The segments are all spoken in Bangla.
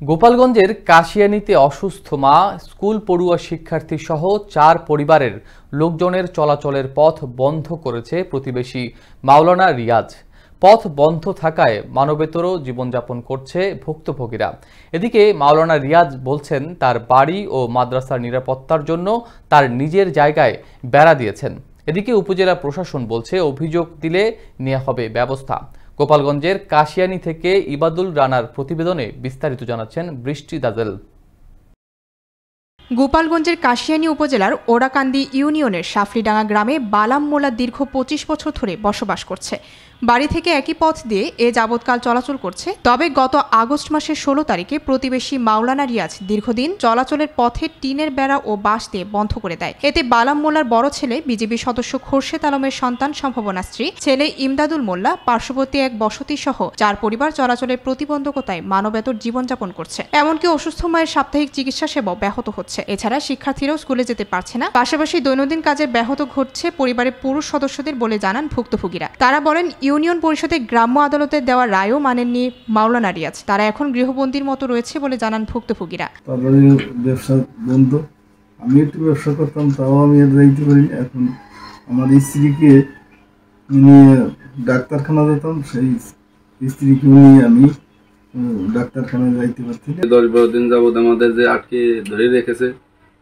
গোপালগঞ্জের কাশিয়ানীতে অসুস্থ মা, স্কুল পড়ুয়া শিক্ষার্থী সহ 4 পরিবারের লোকজনের চলাচলের পথ বন্ধ করেছে প্রতিবেশী মাওলানা রিয়াজ। পথ বন্ধ থাকায় মানবেতর জীবনযাপন করছে ভুক্তভোগীরা। এদিকে মাওলানা রিয়াজ বলছেন, তার বাড়ি ও মাদ্রাসার নিরাপত্তার জন্য তার নিজের জায়গায় বেড়া দিয়েছেন। এদিকে উপজেলা প্রশাসন বলছে, অভিযোগ দিলে নেওয়া হবে ব্যবস্থা। গোপালগঞ্জের কাশিয়ানী থেকে ইবাদুল রানার প্রতিবেদনে বিস্তারিত জানাচ্ছেন বৃষ্টি দাজেল। গোপালগঞ্জের কাশিয়ানী উপজেলার ওরাকান্দি ইউনিয়নের সাফরিডাঙ্গা গ্রামে বালাম মোল্লা দীর্ঘ 25 বছর ধরে বসবাস করছে। বাড়ি থেকে একই পথ দিয়ে এ যাবৎকাল চলাচল করছে। তবে গত আগস্ট মাসের 16 তারিখে প্রতিবেশী মাওলানা রিয়াজ দীর্ঘদিন চলাচলের পথে টিনের বেড়া ও বাঁশ দিয়ে বন্ধ করে দেয়। এতে বালাম মোল্লার বড় ছেলে বিজিবি সদস্য খোরশেদ আলমের সন্তান সম্ভাবনা স্ত্রী ছেলে ইমদাদুল মোল্লা, পার্শ্ববর্তী এক বসতি সহ 4 পরিবার চলাচলের প্রতিবন্ধকতায় মানবেতর জীবনযাপন করছে। এমনকি অসুস্থ মায়ের সাপ্তাহিক চিকিৎসা সেবাও ব্যাহত হচ্ছে। এছাড়া শিক্ষার্থীরাও স্কুলে যেতে পারছে না। পাশাপাশি দৈনন্দিন কাজের ব্যাহত ঘটছে পরিবারের পুরুষ সদস্যদের বলে জানান ভুক্তভোগীরা। তারা বলেন, ইউনিয়ন পরিষদে গ্রাম্য আদালতের দেওয়া রায়ও মানেননি মাওলানা রিয়াজ। তারা এখন গৃহবন্দীর মতো রয়েছে বলে জানান ভুক্তভোগীরা। ব্যবসা বন্ধ, আমি একটু ব্যবসা করতাম, তাও আমি আর যাইতে পারি। এখন আমার স্ত্রীকে নিয়ে ডাক্তারখানা যেতাম, সেই স্ত্রীকে নিয়ে আমি ডাক্তারখানায় যাইতে পারছি না। 10-12 দিন যাবৎ আমাদের যে আটকে ধরে রেখেছে,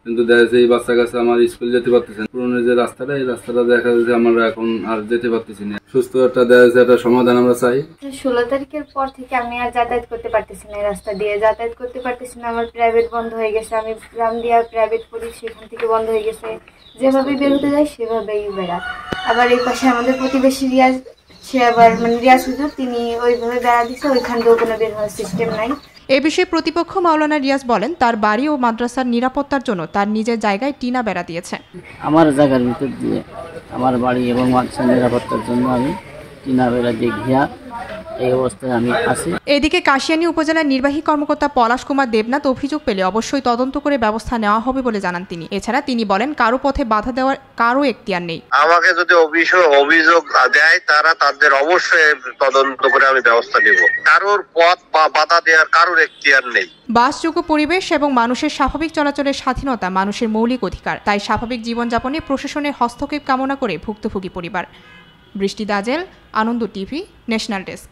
কিন্তু দেখা যাচ্ছে এই বাচ্চা কাছে আমার স্কুল যেতে পারতেছে না। পুরনো যে রাস্তাটা, এই রাস্তাটা দেখা যাচ্ছে আমরা এখন আর যেতে পারতেছি না। সুস্থ একটা দেখা যাচ্ছে একটা সমাধান আমরা চাই। 16 তারিখের পর থেকে আমি আর যাতায়াত করতে পারতেছি না, রাস্তা দিয়ে যাতায়াত করতে পারতেছি না। আমার প্রাইভেট বন্ধ হয়ে গেছে, আমি গ্রাম দিয়ে প্রাইভেট পড়ি, সেখান থেকে বন্ধ হয়ে গেছে। যেভাবে বের হতে যায় সেভাবেই বেড়া। আবার এই পাশে আমাদের প্রতিবেশী রিয়াজ, সে আবার রিয়াজ হুজুর, তিনি ওইভাবে বেড়া দিচ্ছে, ওইখান দিয়েও কোনো বের হওয়ার সিস্টেম নাই। এ বিষয়ে প্রতিপক্ষ মাওলানা রিয়াজ বলেন, তার বাড়ি ও মাদ্রাসার নিরাপত্তার জন্য তার নিজের জায়গায় টিনা বেড়া দিয়েছে। আমার জায়গার ভিতর দিয়ে আমার বাড়ি এবং মাদ্রাসার নিরাপত্তার জন্য আমি টিনা বেড়া দিয়ে ঘিয়া এই অবস্থায় আমি আছি। এদিকে কাশিয়ানী উপজেলার নির্বাহী কর্মকর্তা পলাশ কুমার দেবনাথ অভিযোগ পেলে অবশ্যই তদন্ত করে ব্যবস্থা নেওয়া হবে বলে জানান তিনি। এছাড়া তিনি বলেন, কারো পথে বাধা দেওয়ার কারো এখতিয়ার নেই। আমাকে যদি অভিযোগ দেয়, তারা তাদের অবশ্যই তদন্ত করে আমি ব্যবস্থা নেব। কারোর পথ বা বাধা দেওয়ার কারোর এখতিয়ার নেই। বাসযোগ্য পরিবেশ এবং মানুষের স্বাভাবিক চলাচলের স্বাধীনতা মানুষের মৌলিক অধিকার। তাই স্বাভাবিক জীবনযাপনে প্রশাসনের হস্তক্ষেপ কামনা করে ভুক্তভোগী পরিবার। বৃষ্টি দাজেল, আনন্দ টিভি, ন্যাশনাল ডেস্ক।